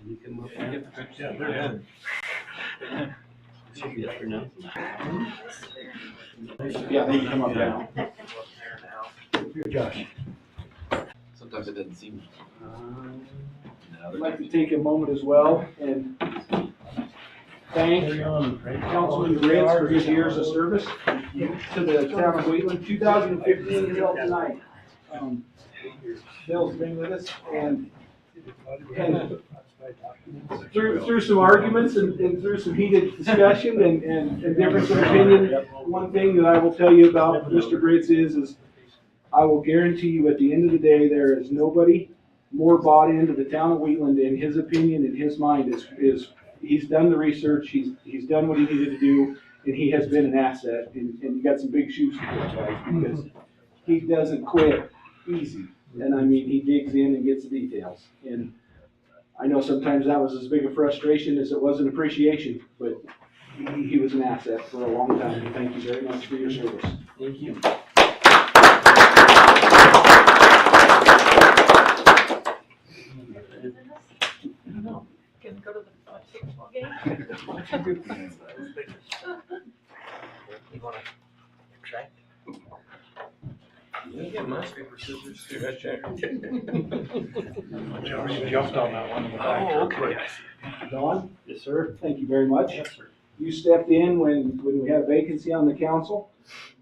You come up and get the picture. Yeah, they're in. Should be up here now. Yeah, they can come up now. Here, Josh. Sometimes it doesn't seem. I'd like to take a moment as well and thank Councilman Griggs for his years of service to the town of Wheatland. 2015 till tonight. Bill's been with us and through some arguments and through some heated discussion and difference of opinion. One thing that I will tell you about Mr. Griggs is I will guarantee you at the end of the day, there is nobody more bought into the town of Wheatland in his opinion, in his mind is he's done the research, he's done what he needed to do, and he has been an asset, and you got some big shoes to fill, guys, because he doesn't quit easy. And I mean, he digs in and gets the details. And I know sometimes that was as big a frustration as it was an appreciation, but he was an asset for a long time. Thank you very much for your service. Thank you. Can go to the football game? You wanna try? You get my paper scissors too, that's it. We already jumped on that one. Oh, okay. Don? Yes, sir. Thank you very much. Yes, sir. You stepped in when we had a vacancy on the council.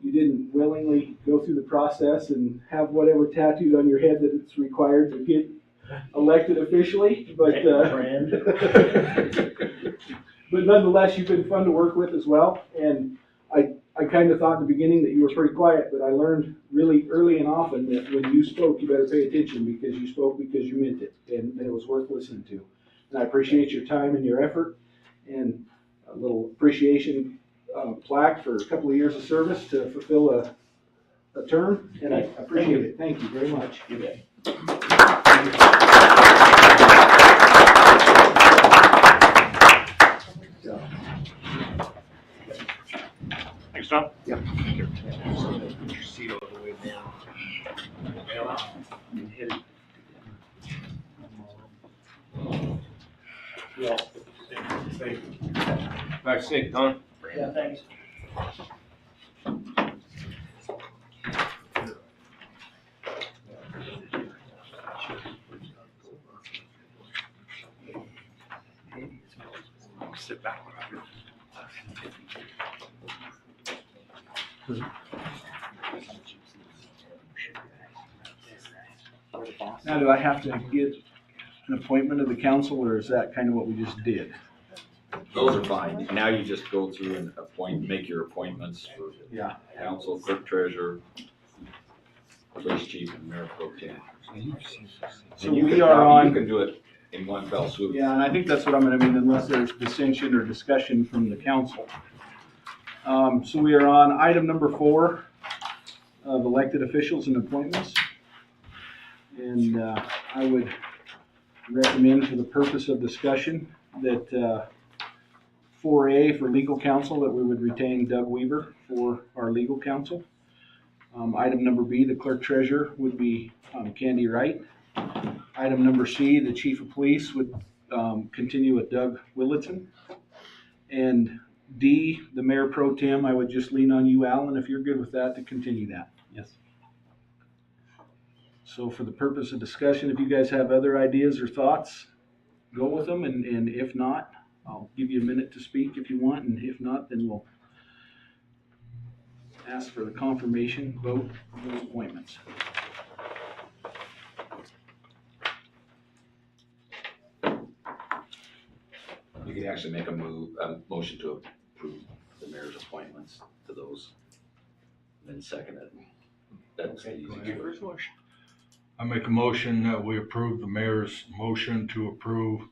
You didn't willingly go through the process and have whatever tattooed on your head that it's required to get elected officially, but but nonetheless, you've been fun to work with as well. And I kind of thought in the beginning that you were pretty quiet, but I learned really early and often that when you spoke, you better pay attention because you spoke because you meant it, and it was worth listening to. And I appreciate your time and your effort, and a little appreciation plaque for a couple of years of service to fulfill a term, and I appreciate it. Thank you very much. You bet. Thanks, Tom. Yep. Put your seat all the way down. And hit it. Back safe, Don. Yeah, thanks. Sit back. Now, do I have to get an appointment of the council, or is that kind of what we just did? Those are fine. Now you just go through and make your appointments for Yeah. council, clerk treasurer, police chief, and mayor pro tem. So And you we can- are on. You can do it in one fell swoop. Yeah, and I think that's what I'm gonna mean unless there's dissension or discussion from the council. So we are on item number 4 of elected officials and appointments. And I would recommend for the purpose of discussion that 4A for legal counsel, that we would retain Doug Weaver for our legal counsel. Item number B, the clerk treasurer, would be Candy Wright. Item number C, the chief of police, would continue with Doug Willitson. And D, the mayor pro tem, I would just lean on you, Alan, if you're good with that, to continue that. Yes. So for the purpose of discussion, if you guys have other ideas or thoughts, go with them, and if not, I'll give you a minute to speak if you want, and if not, then we'll ask for the confirmation vote of those appointments. You can actually make a motion to approve the mayor's appointments to those, then second it. That's the easy choice. I make a motion that we approve the mayor's motion to approve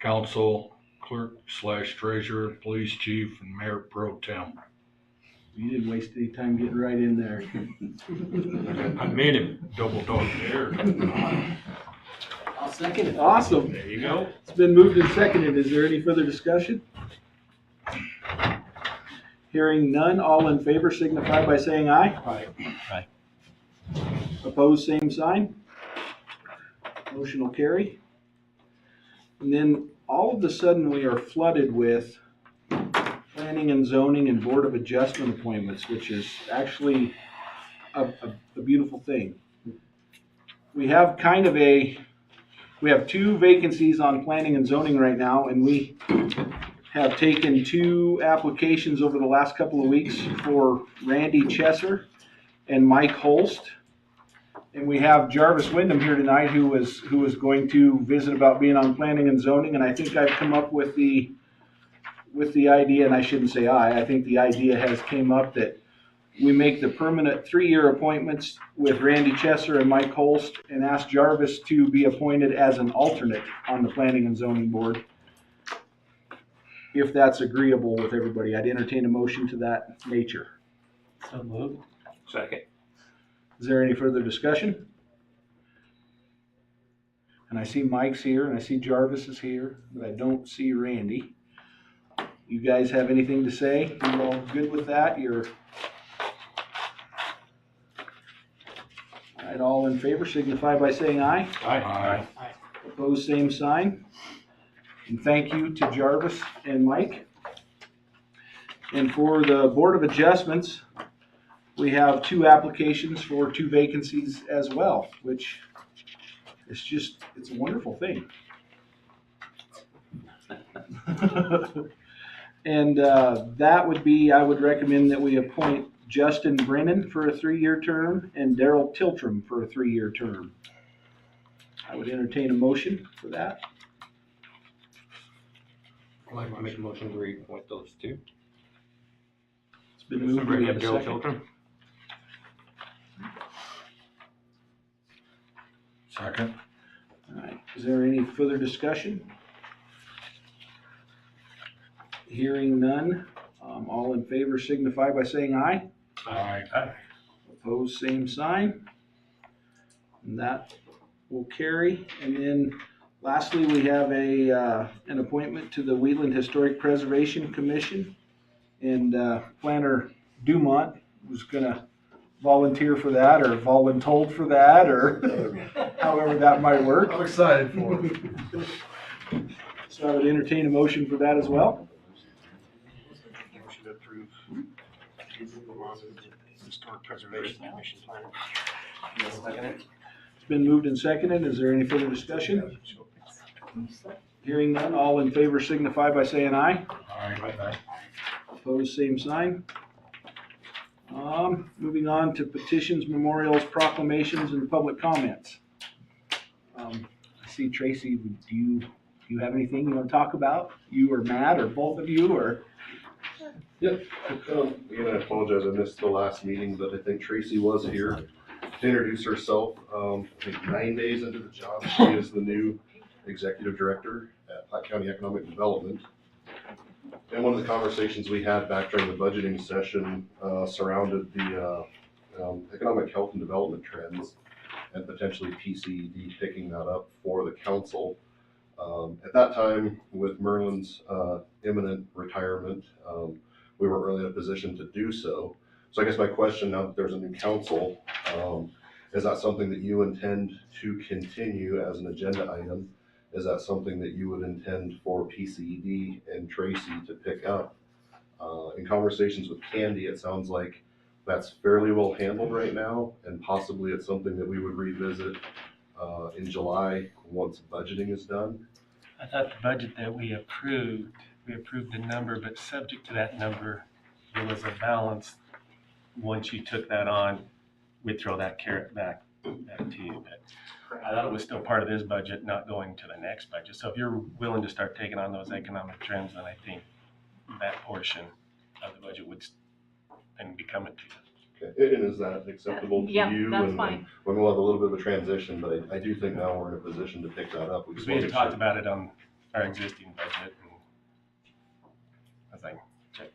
council clerk / treasurer, police chief, and mayor pro tem. You didn't waste any time getting right in there. I made him double dog dare. I'll second it. Awesome. There you go. It's been moved and seconded. Is there any further discussion? Hearing none, all in favor signify by saying aye. Aye. Opposed, same sign. Motion will carry. And then all of a sudden, we are flooded with planning and zoning and board of adjustment appointments, which is actually a beautiful thing. We have we have 2 vacancies on planning and zoning right now, and we have taken 2 applications over the last couple of weeks for Randy Chesser and Mike Holst. And we have Jarvis Wyndham here tonight, who is going to visit about being on planning and zoning. And I think I've come up with the idea, and I shouldn't say I think the idea has came up that we make the permanent 3-year appointments with Randy Chesser and Mike Holst, and ask Jarvis to be appointed as an alternate on the planning and zoning board. If that's agreeable with everybody, I'd entertain a motion to that nature. So moved. Second. Is there any further discussion? And I see Mike's here, and I see Jarvis is here, but I don't see Randy. You guys have anything to say? You all good with that? You're all right, all in favor signify by saying aye. Aye. Opposed, same sign. And thank you to Jarvis and Mike. And for the Board of Adjustments, we have 2 applications for 2 vacancies as well, which is it's a wonderful thing. And that would be, I would recommend that we appoint Justin Brennan for a 3-year term and Daryl Tiltram for a 3-year term. I would entertain a motion for that. I'd like to make a motion to reappoint those 2. It's been moved. Do we have a second? Second. All right, is there any further discussion? Hearing none, all in favor signify by saying aye. Aye. Opposed, same sign. And that will carry. And then lastly, we have an appointment to the Wheatland Historic Preservation Commission. And Planner Dumont was gonna volunteer for that, or voluntold for that, or however that might work. I'm excited for him. So I would entertain a motion for that as well. Motion to approve. Historic Preservation Commission plan. It's been moved and seconded. Is there any further discussion? Hearing none, all in favor signify by saying aye. Aye. Opposed, same sign. Moving on to petitions, memorials, proclamations, and public comments. I see Tracy, do you have anything you want to talk about? You or Matt, or both of you, or? Yep. Again, I apologize, I missed the last meeting, but I think Tracy was here to introduce herself. I think 9 days into the job, she is the new executive director at Platte County Economic Development. And one of the conversations we had back during the budgeting session surrounded the economic health and development trends and potentially PCED picking that up for the council. At that time, with Merlin's imminent retirement, we weren't really in a position to do so. So I guess my question now that there's a new council, is that something that you intend to continue as an agenda item? Is that something that you would intend for PCED and Tracy to pick up? In conversations with Candy, it sounds like that's fairly well handled right now, and possibly it's something that we would revisit in July once budgeting is done. I thought the budget that we approved a number, but subject to that number, there was a balance. Once you took that on, we'd throw that carrot back to you. But I thought it was still part of this budget, not going to the next budget. So if you're willing to start taking on those economic trends, then I think that portion of the budget would then be coming to you. Okay. And is that acceptable to Yeah, you? that's And fine. we'll have a little bit of a transition, but I do think now we're in a position to pick that up. Because we had talked about it on our existing budget, and I was like, check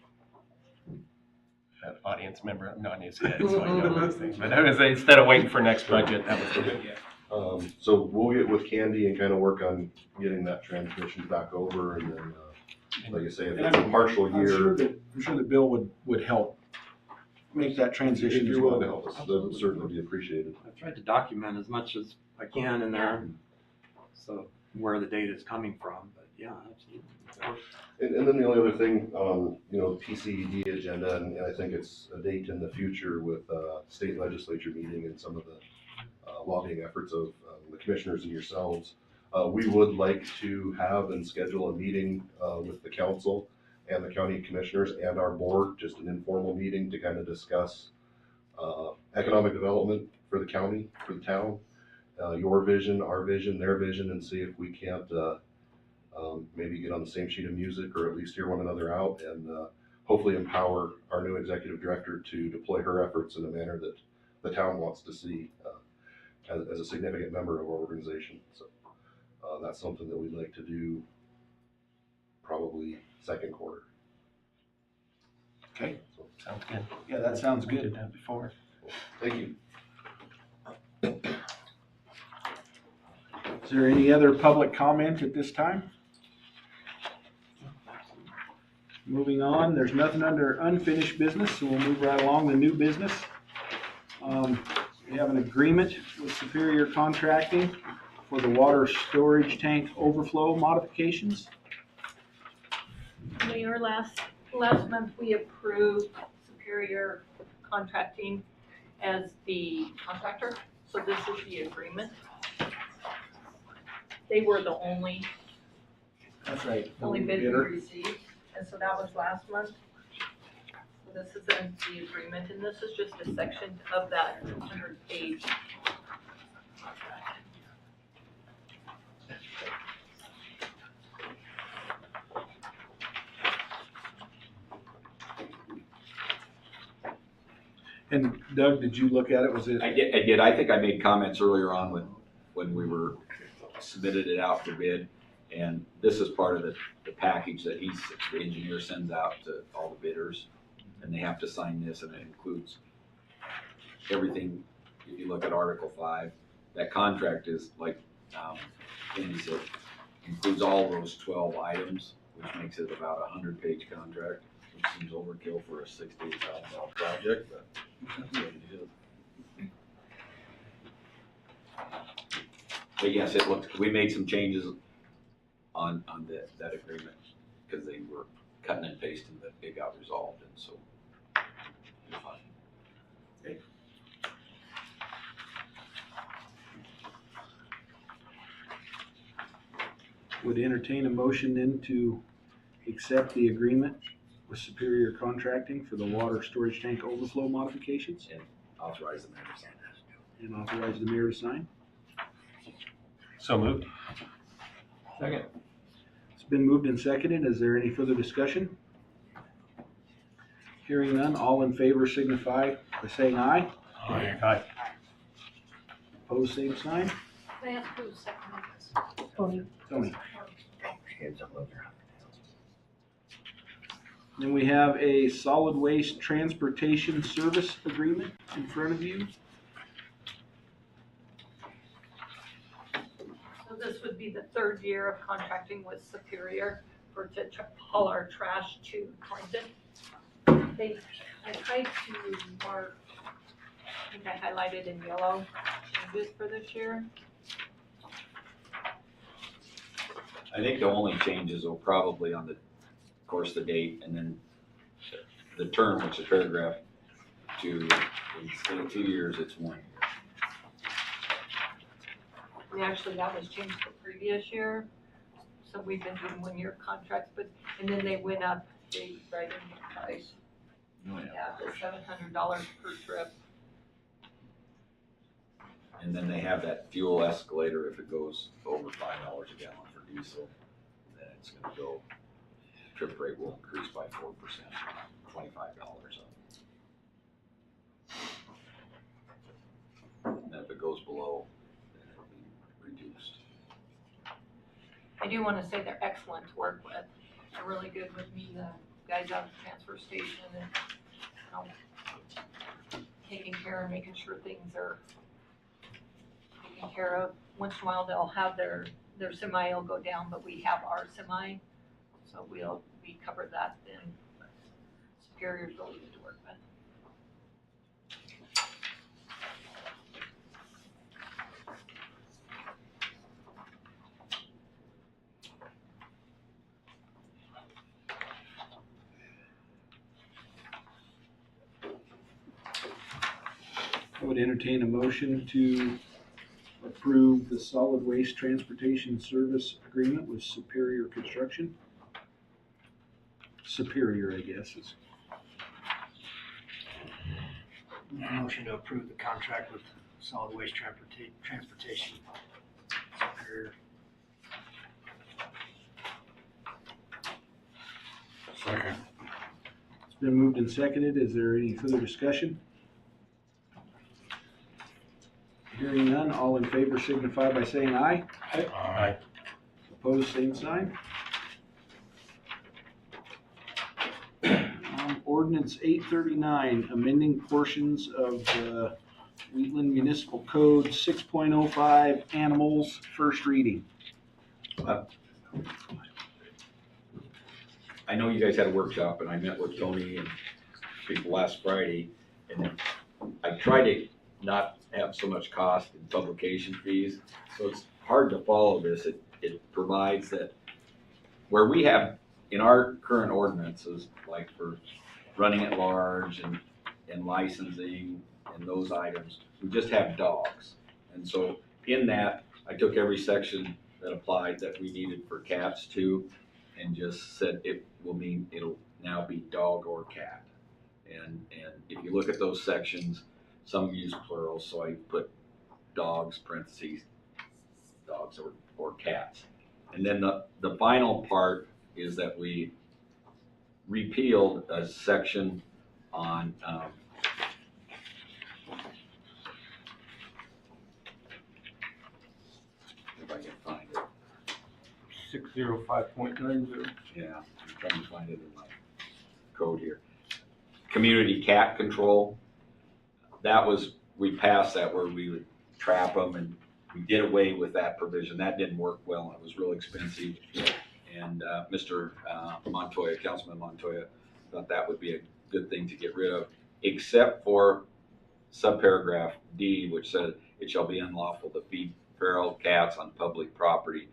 that audience member, not in his head, so I know these things. But I was, instead of waiting for next budget, that was good, yeah. So we'll get with Candy and kind of work on getting that transmission back over, and then, like I say, if it's a partial I'm sure year, that Bill would help make that transition if as you're willing to well. help us, that would certainly be appreciated. I've tried to document as much as I can in there. So where the data is coming from, but yeah, absolutely. And then the only other thing, the PCED agenda, and I think it's a date in the future with state legislature meeting and some of the lobbying efforts of the commissioners and yourselves. We would like to have and schedule a meeting with the council and the county commissioners and our board, just an informal meeting to kind of discuss economic development for the county, for the town, your vision, our vision, their vision, and see if we can't maybe get on the same sheet of music or at least hear one another out and hopefully empower our new executive director to deploy her efforts in a manner that the town wants to see as a significant member of our organization. So that's something that we'd like to do probably second quarter. Okay, Sounds good. yeah, that sounds We did good. that before. Thank you. Is there any other public comment at this time? Moving on, there's nothing under unfinished business, so we'll move right along to new business. We have an agreement with Superior Contracting for the water storage tank overflow modifications. Mayor, last month we approved Superior Contracting as the contractor, so this is the agreement. They were the only That's right. bid we received, and so that was last month. So this is the agreement, and this is just a section of that 100-page contract. And Doug, did you look at it? Was it? I did. I think I made comments earlier on when we were submitted it out for bid. And this is part of the package that the engineer sends out to all the bidders. And they have to sign this, and it includes everything. If you look at Article 5, that contract is like, Kenny said, includes all those 12 items, which makes it about a 100-page contract, which seems overkill for a $68,000 project, but that's what it is. But yes, we made some changes on that agreement because they were cutting and pasting, but it got resolved, and so it's fine. Okay. Would entertain a motion then to accept the agreement with Superior Contracting for the water storage tank overflow modifications And authorize the mayor to sign that. and authorize the mayor to sign. So moved. Second. It's been moved and seconded. Is there any further discussion? Hearing none, all in favor signify by saying aye. Aye. Opposed, same sign. Can I ask who's seconding this? Tony. Then we have a solid waste transportation service agreement in front of you. So this would be the third year of contracting with Superior to haul our trash to Clinton. I tried to mark, I think I highlighted in yellow, changes for this year. I think the only changes will probably on the, of course, the date and then the term, which is paragraph 2, instead of 2 years, it's 1 year. And actually, that was changed the previous year. So we've been doing 1-year contracts, and then they went up, they right in the price. Yeah, the $700 per trip. And then they have that fuel escalator if it goes over $5 a gallon for diesel, then it's gonna go, trip rate will increase by 4%, $25 up. And if it goes below, then it'll be reduced. I do want to say they're excellent to work with. They're really good with me, the guys out at the transfer station, and taking care of, making sure things are taken care of. Once in a while, they'll have their semi will go down, but we have our semi, so we cover that then. Superior's really good to work with. I would entertain a motion to approve the solid waste transportation service agreement with Superior Construction. Superior, I guess, is. Motion to approve the contract with solid waste transportation. Superior. Second. It's been moved and seconded. Is there any further discussion? Hearing none, all in favor signify by saying aye. Aye. Opposed, same sign. Ordinance 839, amending portions of the Wheatland Municipal Code 6.05 animals, first reading. I know you guys had a workshop and I met with Tony and people last Friday, and I tried to not have so much cost in publication fees, so it's hard to follow this. It provides that where we have in our current ordinances, like for running at large and licensing and those items, we just have dogs. And so in that, I took every section that applied that we needed for cats too, and just said it will mean it'll now be dog or cat. And if you look at those sections, some use plurals, so I put dogs, parentheses, dogs or cats. And then the final part is that we repealed a section on if I can find it. 605.90. Yeah, I'm trying to find it in my code here. Community cat control. That was, we passed that where we would trap them, and we did away with that provision. That didn't work well, and it was real expensive. And Mr. Montoya, Councilman Montoya, thought that would be a good thing to get rid of, except for subparagraph D, which said it shall be unlawful to feed feral cats on public property.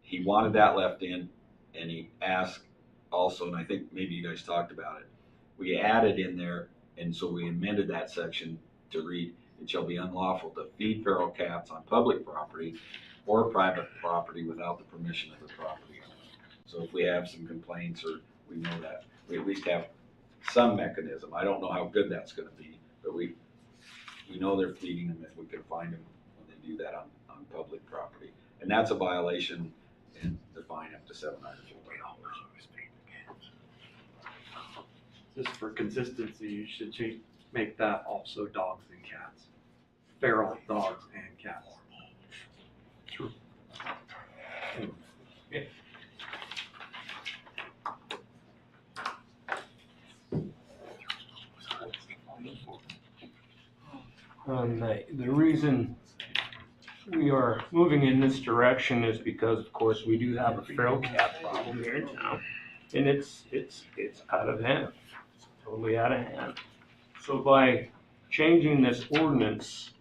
He wanted that left in, and he asked also, and I think maybe you guys talked about it, we added in there, and so we amended that section to read, it shall be unlawful to feed feral cats on public property or private property without the permission of the property owner. So if we have some complaints, or we know that, we at least have some mechanism. I don't know how good that's gonna be, but we know they're feeding them if we can find them when they do that on public property. And that's a violation, and the fine up to $750. Just for consistency, you should make that also dogs and cats. Feral dogs and cats. True. The reason we are moving in this direction is because, of course, we do have a feral cat problem here in town, and it's out of hand. It's totally out of hand. So by changing this ordinance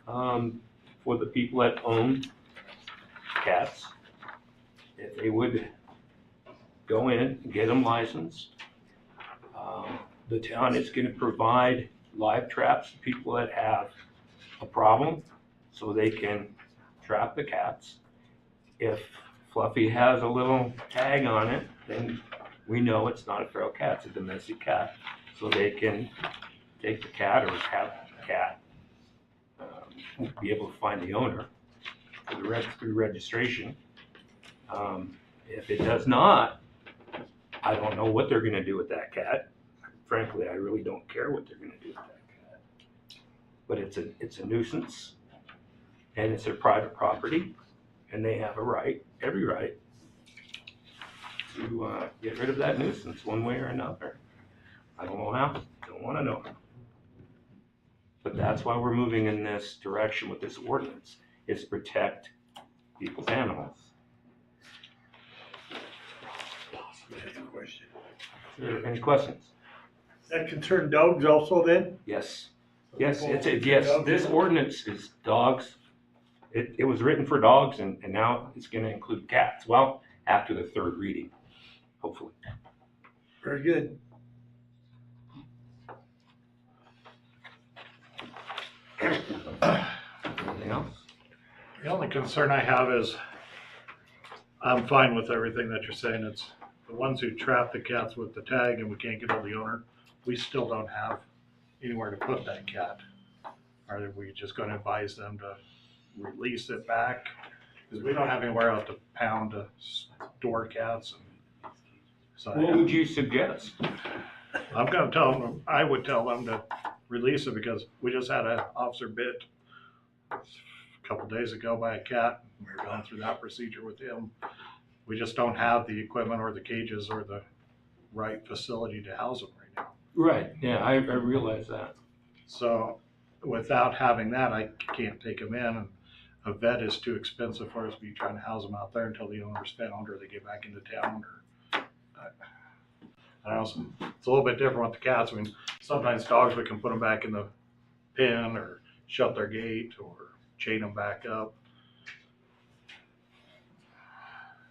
for the people that own cats, if they would go in and get them licensed, the town is going to provide live traps to people that have a problem, so they can trap the cats. If Fluffy has a little tag on it, then we know it's not a feral cat, it's a domestic cat. So they can take the cat or have the cat, be able to find the owner for the rest through registration. If it does not, I don't know what they're gonna do with that cat. Frankly, I really don't care what they're gonna do with that cat. But it's a nuisance, and it's their private property, and they have a right, every right, to get rid of that nuisance one way or another. I don't know how, don't wanna know. But that's why we're moving in this direction with this ordinance, is to protect people's animals. Sure, any questions? That concern dogs also then? Yes, yes, this ordinance is dogs. It was written for dogs, and now it's gonna include cats. Well, after the third reading, hopefully. Very good. Anything else? The only concern I have is, I'm fine with everything that you're saying. It's the ones who trap the cats with the tag and we can't get hold of the owner. We still don't have anywhere to put that cat. Are we just gonna advise them to release it back? Because we don't have anywhere else to pound to store cats. And so What would you suggest? I'm gonna tell them, I would tell them to release it because we just had an officer bit a couple days ago by a cat. We were going through that procedure with him. We just don't have the equipment or the cages or the right facility to house them right now. Right, yeah, I realize that. So without having that, I can't take them in, and a vet is too expensive for us to be trying to house them out there until the owner's found or they get back into town. Or I don't know, it's a little bit different with the cats. I mean, sometimes dogs, we can put them back in the pen or shut their gate or chain them back up.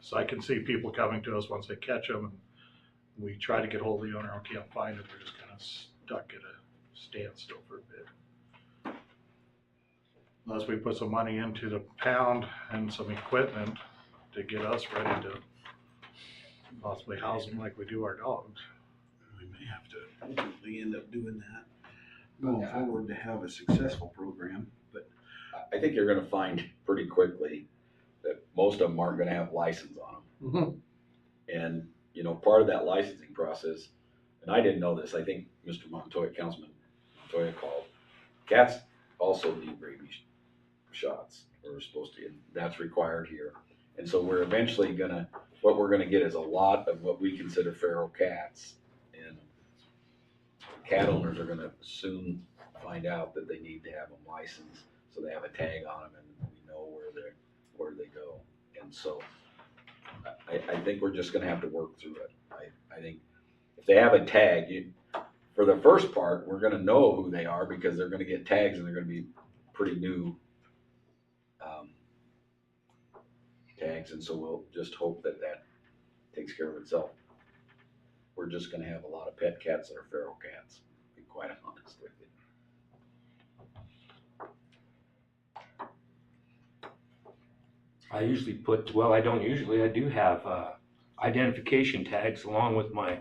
So I can see people coming to us once they catch them, and we try to get hold of the owner and can't find them. We're just kind of stuck at a standstill for a bit. Unless we put some money into the pound and some equipment to get us ready to possibly house them like we do our dogs. We may have to ultimately end up doing that going forward to have a successful program, but I think you're gonna find pretty quickly that most of them aren't gonna have license on them. And, you know, part of that licensing process, and I didn't know this, I think Mr. Montoya, Councilman Montoya called, cats also need rabies shots, or are supposed to, and that's required here. And so we're eventually gonna, what we're gonna get is a lot of what we consider feral cats. And cat owners are gonna soon find out that they need to have them licensed, so they have a tag on them and we know where they go. And so I think we're just gonna have to work through it. I think if they have a tag, for the first part, we're gonna know who they are because they're gonna get tags and they're gonna be pretty new tags. And so we'll just hope that that takes care of itself. We're just gonna have a lot of pet cats that are feral cats, to be quite honest with you. I usually put, well, I don't usually, I do have identification tags along with my,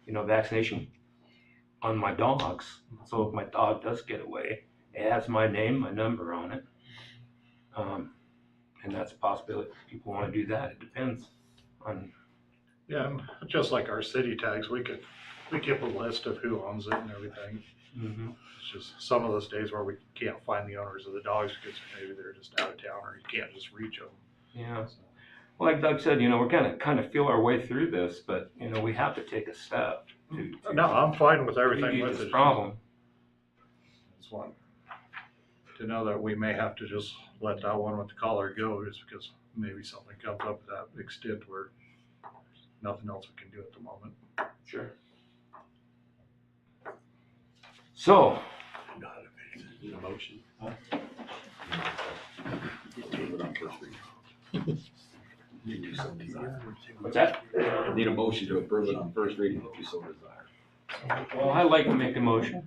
vaccination on my dogs. So if my dog does get away, it has my name, my number on it. And that's a possibility. If people want to do that, it depends on. Yeah, and just like our city tags, we keep a list of who owns it and everything. Mm-hmm. It's just some of those days where we can't find the owners of the dogs because maybe they're just out of town or you can't just reach them. Yeah. Well, like Doug said, we're kind of feel our way through this, but we have to take a step to No, I'm fine with everything alleviate with this it. problem. Just want to know that we may have to just let that one with the collar go, just because maybe something comes up to that extent where nothing else we can do at the moment. Sure. So, Need a motion. what's that? Need a motion to approve it on first reading if you so desire. Well, I'd like to make a motion.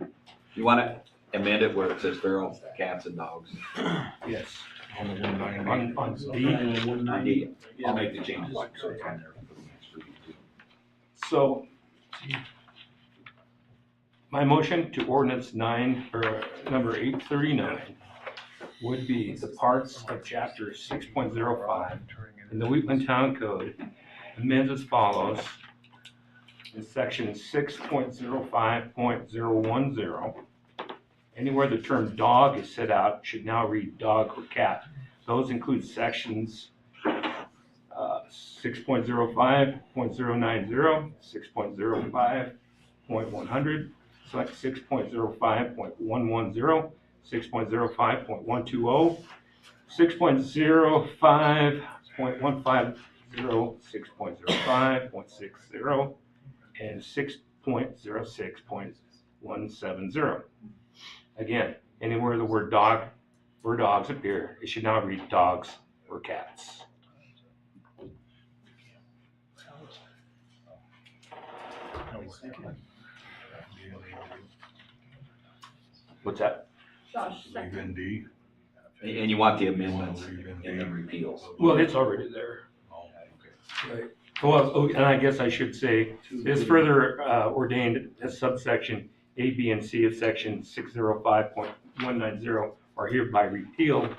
You wanna amend it where it says feral cats and dogs? Yes. On the 190. On D. I need it. I'll make the changes so it's on there for the next reading too. So, my motion to ordinance number 839 would be the parts of chapter 6.05 in the Wheatland Town Code amends as follows. In section 6.05.010, anywhere the term dog is set out should now read dog or cat. Those include sections 6.05.090, 6.05.100, select 6.05.110, 6.05.120, 6.05.150, 6.05.60, and 6.06.170. Again, anywhere the word dog or dogs appear, it should now read dogs or cats. What's that? Josh, Leave second. in D. And you want the amendments Leave in D. and then repeals. Well, it's already there. Oh, okay. Right. Well, and I guess I should say, is further ordained as subsection A, B, and C of section 605.190 are hereby repealed,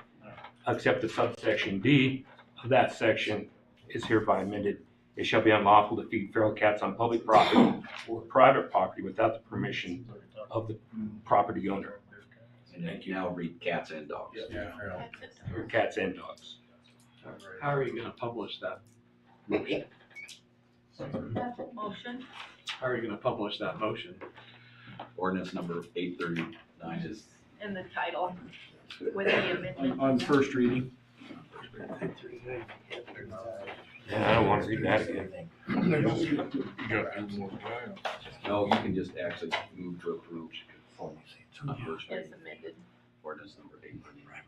except the subsection D of that section is hereby amended. It shall be unlawful to feed feral cats on public property or private property without the permission of the property owner, And then now read cats and dogs. Yeah. or cats and dogs. How are you gonna publish that motion? Motion, How are you gonna publish that motion? Ordinance number 839 is, and the title with the amendment. On first reading. Yeah, I don't want to read that again. You got two more time. no, you can just actually move to approve on first As reading. amended. Ordinance number 839.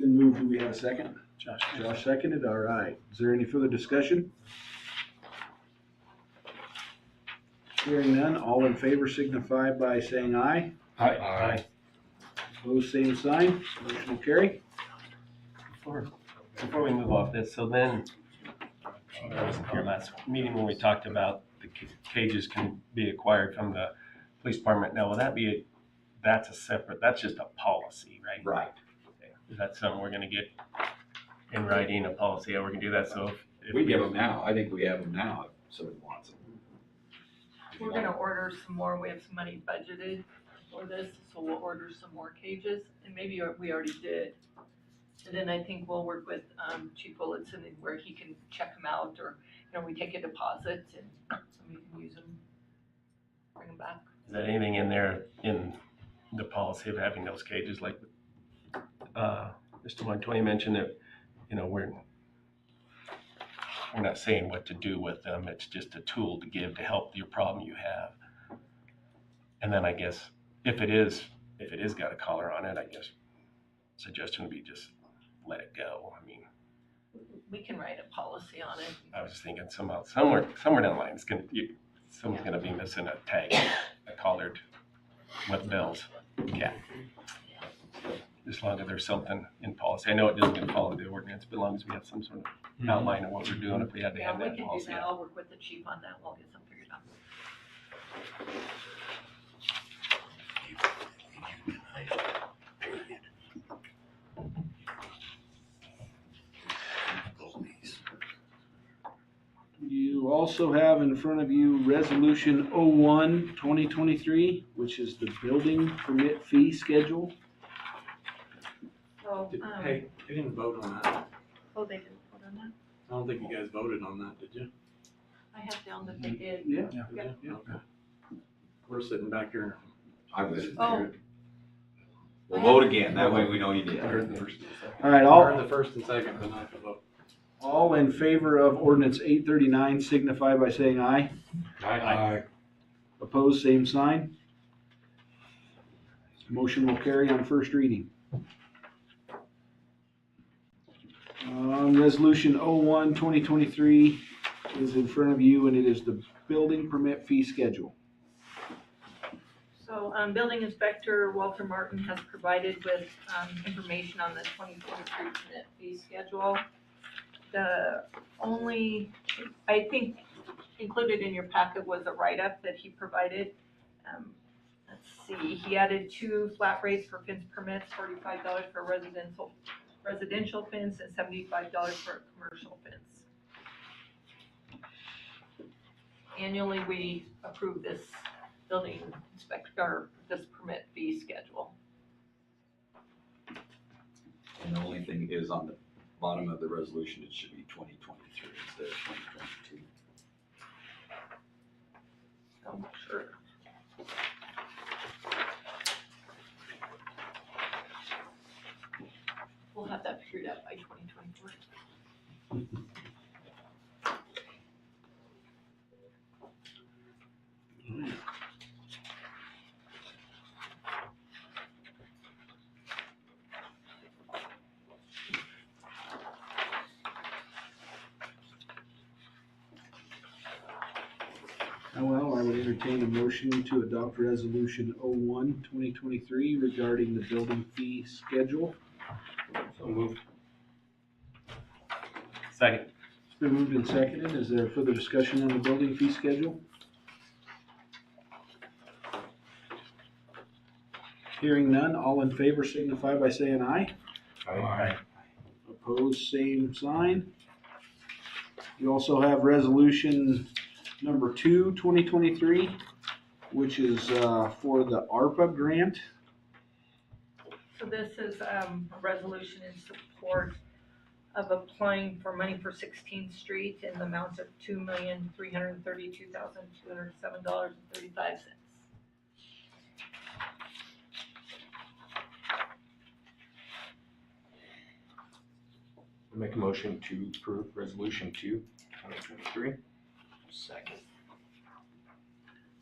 Then move, do we have a second? Josh seconded, all right. Is there any further discussion? Hearing none, all in favor signify by saying aye. Aye. Opposed, same sign. Motion will carry. Before we move off this, so then, I wasn't here last meeting when we talked about the cages can be acquired from the police department. Now, will that be, that's a separate, that's just a policy, right? Right. Is that something we're gonna get in writing, a policy, how we're gonna do that, so if We give them now. I think we have them now if somebody wants them. We're gonna order some more, we have some money budgeted for this, so we'll order some more cages, and maybe we already did. And then I think we'll work with, Chief Willitson and where he can check them out, or, we take a deposit and somebody can use them, bring them back. Is there anything in there in the policy of having those cages, like, Mr. 120 mentioned that, we're not saying what to do with them, it's just a tool to give to help your problem you have. And then I guess, if it is got a collar on it, I guess suggestion would be just let it go. I mean, We can write a policy on it. I was just thinking somewhere down the line, someone's gonna be missing a tag, a collared with bells, yeah. As long as there's something in policy. I know it doesn't follow the ordinance, but as long as we have some sort of outline of what we're doing, if we had to Yeah, have we that can do policy. that, I'll work with the chief on that, we'll get something figured out. You also have in front of you Resolution 01-2023, which is the building permit fee schedule. So, Hey, they didn't vote on that. oh, they didn't vote on that? I don't think you guys voted on that, did you? I have down that they did. Yeah. Did you? Okay. We're sitting back here. I was. Oh. We'll vote again. That way we know you did. All right, I heard the first and second, but not the vote. all in favor of ordinance 839 signify by saying aye. Aye. Opposed, same sign. Motion will carry on first reading. Resolution 01-2023 is in front of you, and it is the building permit fee schedule. So, building inspector Walter Martin has provided with, information on the 2023 permit fee schedule. The only, I think included in your packet was a write-up that he provided. Let's see, he added 2 flat rates for fence permits, $45 for residential fence and $75 for a commercial fence. Annually, we approve this building inspector, this permit fee schedule. And the only thing is on the bottom of the resolution, it should be 2023 instead of 2022. So, sure. We'll have that figured out by 2024. Well, I would entertain a motion to adopt resolution 01/2023 regarding the building fee schedule. So moved. Second. It's been moved and seconded. Is there further discussion on the building fee schedule? Hearing none, all in favor signify by saying aye. Aye. Opposed, same sign. You also have resolution number 2/2023, which is for the ARPA grant. So this is a resolution in support of applying for money for 16th Street in the amount of $2,332,207.35. Make a motion to approve resolution 2/2023. Second.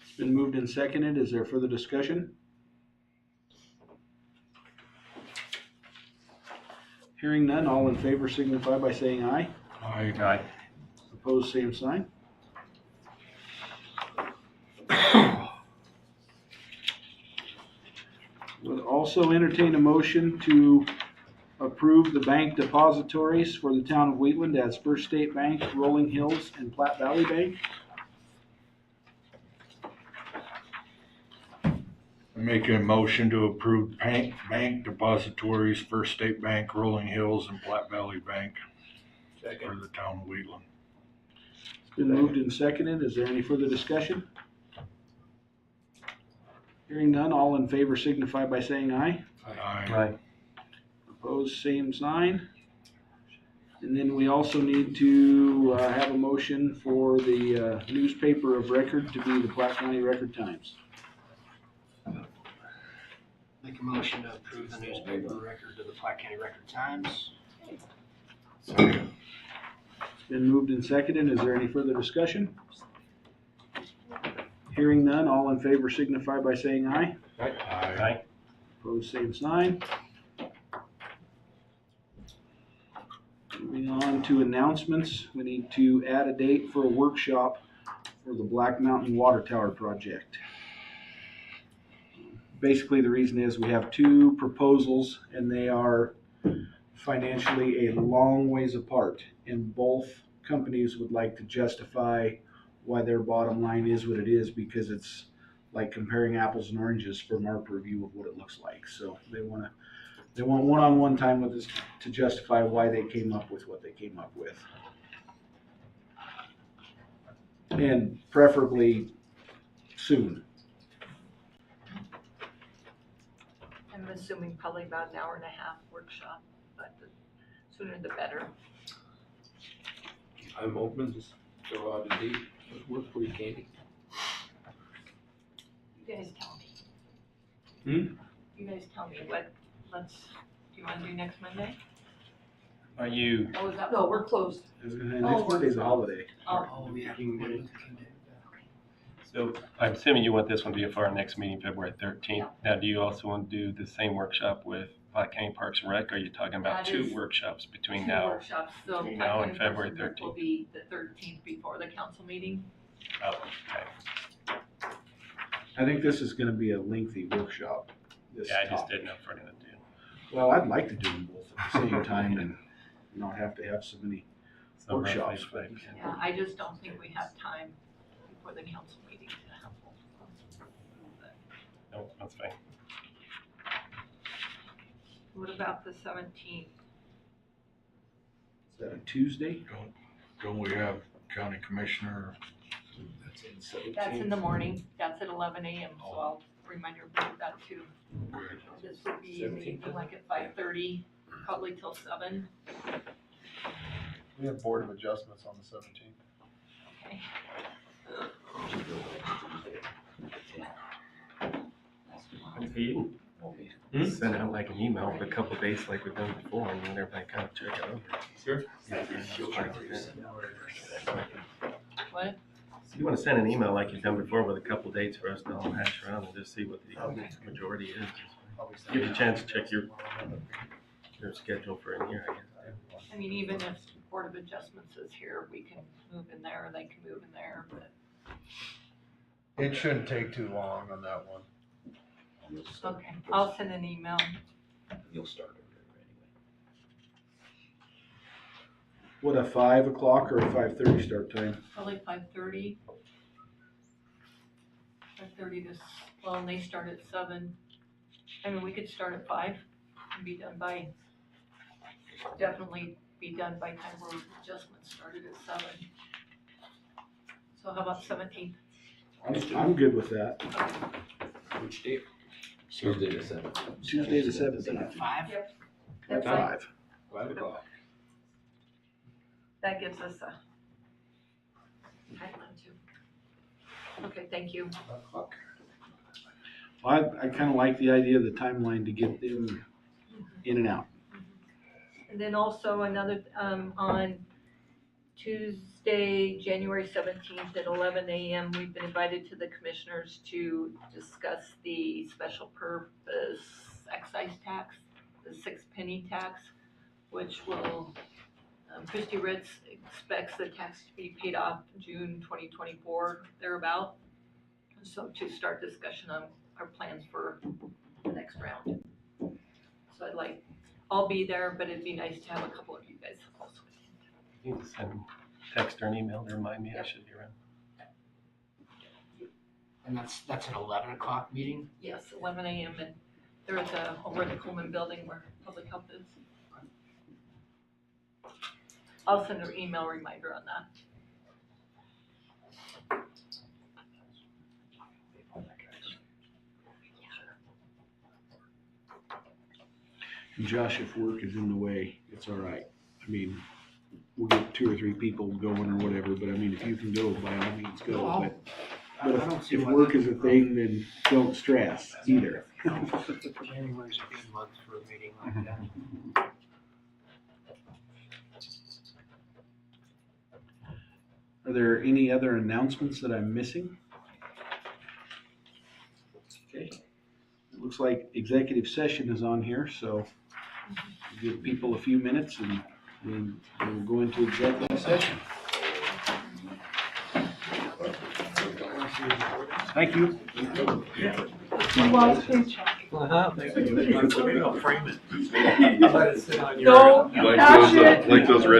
It's been moved and seconded. Is there further discussion? Hearing none, all in favor signify by saying aye. Aye. Aye. Opposed, same sign. Would also entertain a motion to approve the bank depositories for the town of Wheatland as First State Bank, Rolling Hills, and Platte Valley Bank. Make a motion to approve bank depositories, First State Bank, Rolling Hills, and Platte Valley Bank for the town of Wheatland. It's been moved and seconded. Is there any further discussion? Hearing none, all in favor signify by saying aye. Aye. Opposed, same sign. And then we also need to have a motion for the newspaper of record to be the Platte County Record-Times. Make a motion to approve the newspaper record to the Platte County Record-Times. Second. It's been moved and seconded. Is there any further discussion? Hearing none, all in favor signify by saying aye. Aye. Opposed, same sign. Moving on to announcements, we need to add a date for a workshop for the Black Mountain Water Tower project. Basically, the reason is we have two proposals and they are financially a long ways apart. And both companies would like to justify why their bottom line is what it is, because it's like comparing apples and oranges from our purview of what it looks like. So they want one-on-one time with us to justify why they came up with what they came up with. And preferably soon. I'm assuming probably about an hour and a half workshop, but the sooner the better. I'm open, just throw out a date. Work for you, Candy. You guys tell me. Hmm? You guys tell me do you want to do next Monday? Are you, Oh, is that? No, we're closed. Next Monday's a holiday. Oh, yeah. so I'm assuming you want this one to be for our next meeting, February 13th. Now, do you also want to do the same workshop with Platte County Parks and Rec? Or are you talking about That two is workshops between Two now? workshops, so between Platte now County and February Parks and Rec will 13th. be the 13th before the council meeting. Oh, okay. I think this is gonna be a lengthy workshop. This Yeah, I just topic. didn't know if we're gonna do. Well, I'd like to do them both at the same time and not have to have so many So roughly workshops. like- Yeah, I just don't think we have time before the council meeting to have both of them. No, that's fine. What about the 17th? Is that a Tuesday? Don't we have county commissioner? That's in the morning, that's at 11 a.m., so I'll remind everybody of that too. This would be in the evening, like at 5:30, probably till 7. We have Board of Adjustments on the 17th. Okay. You send out like an email with a couple dates like we've done before, and then everybody kind of check it over. Sure. What? You want to send an email like you've done before with a couple dates for us to all hash around and just see what the majority is. Give you a chance to check your schedule for in here, I guess. I mean, even if Board of Adjustments is here, we can move in there, they can move in there, but It shouldn't take too long on that one. Okay, I'll send an email. You'll start it anyway. What, a 5 o'clock or a 5:30 start time? Probably 5:30. 5:30 to, well, and they start at 7. I mean, we could start at 5 and be done by, definitely be done by time where adjustments started at 7. So how about 17th? I'm good with that. Which date? Tuesday the 7th. Tuesday the 17th. At 5? That's At like, 5. 5 o'clock. that gives us a timeline too. Okay, thank you. I kind of like the idea of the timeline to get them in and out. And then also another, on Tuesday, January 17th at 11 a.m., we've been invited to the commissioners to discuss the special purpose excise tax, the 6-penny tax, which will, Christy Ritz expects the tax to be paid off June 2024, thereabout. So to start discussion on our plans for the next round. So I'll be there, but it'd be nice to have a couple of you guys also. You can send text or an email to remind me I should be around. And that's an 11 o'clock meeting? Yes, 11 a.m. and they're at the, over at the Coleman Building where Public Health is. I'll send an email reminder on that. And Josh, if work is in the way, it's all right. I mean, we'll get 2 or 3 people going or whatever, but I mean, if you can go, by all means go. No, But I don't see if why work that's is a a thing, then don't stress either. January's a good month for a meeting like that. Are there any other announcements that I'm missing? Okay. It looks like executive session is on here, so give people a few minutes and we'll go into executive session. Thank you. Frame it. Like those red